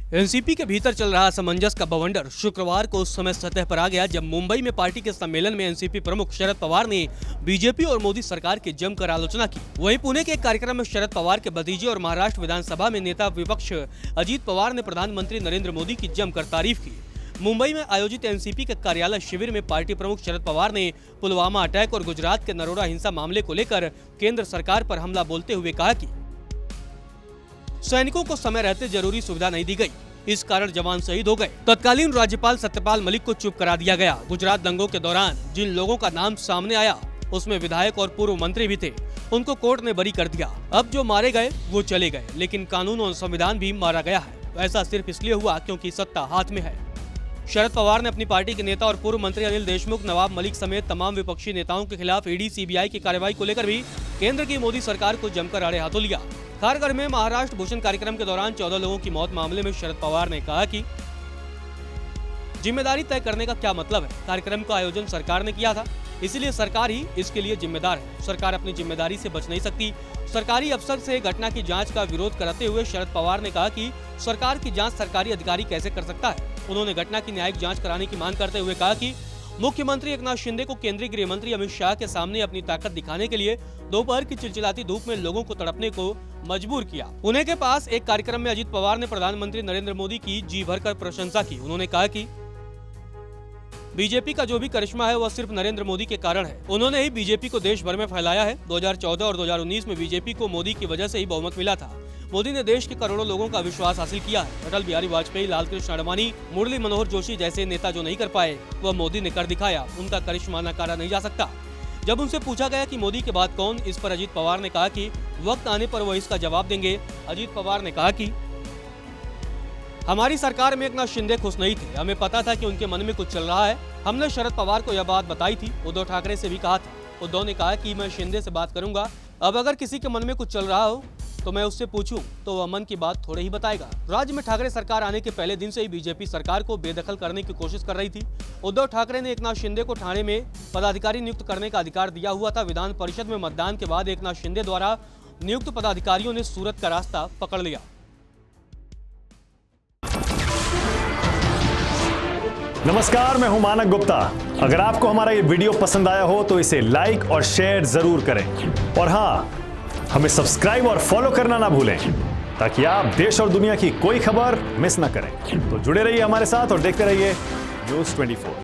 NCP के भीतर चल रहा असमंजस का बवंडर शुक्रवार को उस समय सतह पर आ गया जब मुंबई में पार्टी के सम्मेलन में एनसीपी प्रमुख शरद पवार ने बीजेपी और मोदी सरकार की जमकर आलोचना की। वहीं पुणे के एक कार्यक्रम में शरद पवार के भतीजे और महाराष्ट्र विधानसभा में नेता विपक्ष अजीत पवार ने प्रधानमंत्री नरेंद्र मोदी की जमकर तारीफ की। मुंबई में आयोजित एनसीपी के कार्यालय शिविर में पार्टी प्रमुख शरद पवार ने पुलवामा अटैक और गुजरात के नरोड़ा हिंसा मामले को लेकर केंद्र सरकार पर हमला बोलते हुए कहा कि सैनिकों को समय रहते जरूरी सुविधा नहीं दी गई, इस कारण जवान शहीद हो गए। तत्कालीन राज्यपाल सत्यपाल मलिक को चुप करा दिया गया। गुजरात दंगों के दौरान जिन लोगों का नाम सामने आया उसमें विधायक और पूर्व मंत्री भी थे, उनको कोर्ट ने बरी कर दिया। अब जो मारे गए वो चले गए, लेकिन कानून और संविधान भी मारा गया है। ऐसा सिर्फ इसलिए हुआ क्योंकि सत्ता हाथ में है। शरद पवार ने अपनी पार्टी के नेता और पूर्व मंत्री अनिल देशमुख, नवाब मलिक समेत तमाम विपक्षी नेताओं के खिलाफ ईडी सीबीआई की कार्रवाई को लेकर भी केंद्र की मोदी सरकार को जमकर आड़े हाथों लिया। खारघर में महाराष्ट्र भूषण कार्यक्रम के दौरान 14 लोगों की मौत मामले में शरद पवार ने कहा कि जिम्मेदारी तय करने का क्या मतलब है। कार्यक्रम का आयोजन सरकार ने किया था, इसलिए सरकार ही इसके लिए जिम्मेदार है। सरकार अपनी जिम्मेदारी से बच नहीं सकती। सरकारी अफसर से घटना की जांच का विरोध करते हुए शरद पवार ने कहा कि सरकार की जांच सरकारी अधिकारी कैसे कर सकता है। उन्होंने घटना की न्यायिक जांच कराने की मांग करते हुए कहा कि मुख्यमंत्री एकनाथ शिंदे को केंद्रीय गृह मंत्री अमित शाह के सामने अपनी ताकत दिखाने के लिए दोपहर की चिलचिलाती धूप में लोगों को तड़पने को मजबूर किया। पुणे के पास एक कार्यक्रम में अजीत पवार ने प्रधानमंत्री नरेंद्र मोदी की जी भरकर प्रशंसा की। उन्होंने कहा कि बीजेपी का जो भी करिश्मा है वह सिर्फ नरेंद्र मोदी के कारण है। उन्होंने ही बीजेपी को देश भर में फैलाया है। 2014 और 2019 में बीजेपी को मोदी की वजह से ही बहुमत मिला था। मोदी ने देश के करोड़ों लोगों का विश्वास हासिल किया है। अटल बिहारी वाजपेयी, लालकृष्ण आडवाणी, मुरली मनोहर जोशी जैसे नेता जो नहीं कर पाए वह मोदी ने कर दिखाया। उनका करिश्मा नकारा नहीं जा सकता। जब उनसे पूछा गया कि मोदी के बाद कौन, इस पर अजीत पवार ने कहा कि वक्त आने पर वह इसका जवाब देंगे। अजीत पवार ने कहा कि हमारी सरकार में एकनाथ शिंदे खुश नहीं थे। हमें पता था कि उनके मन में कुछ चल रहा है। हमने शरद पवार को यह बात बताई थी। उद्धव ठाकरे से भी कहा था। उद्धव ने कहा कि मैं शिंदे से बात करूंगा। अब अगर किसी के मन में कुछ चल रहा हो तो मैं उससे पूछूं तो वह मन की बात थोड़े ही बताएगा। राज्य में ठाकरे सरकार आने के पहले दिन से ही बीजेपी सरकार को बेदखल करने की कोशिश कर रही थी। उद्धव ठाकरे ने एकनाथ शिंदे को ठाणे में पदाधिकारी नियुक्त करने का अधिकार दिया हुआ था। विधान परिषद में मतदान के बाद एकनाथ शिंदे द्वारा नियुक्त पदाधिकारियों ने सूरत का रास्ता पकड़ लिया। नमस्कार, मैं हूं मानक गुप्ता। अगर आपको हमारा ये वीडियो पसंद आया हो तो इसे लाइक और शेयर जरूर करें, और हाँ, हमें सब्सक्राइब और फॉलो करना ना भूलें ताकि आप देश और दुनिया की कोई खबर मिस ना करें। तो जुड़े रहिए हमारे साथ और देखते रहिए न्यूज़ 24।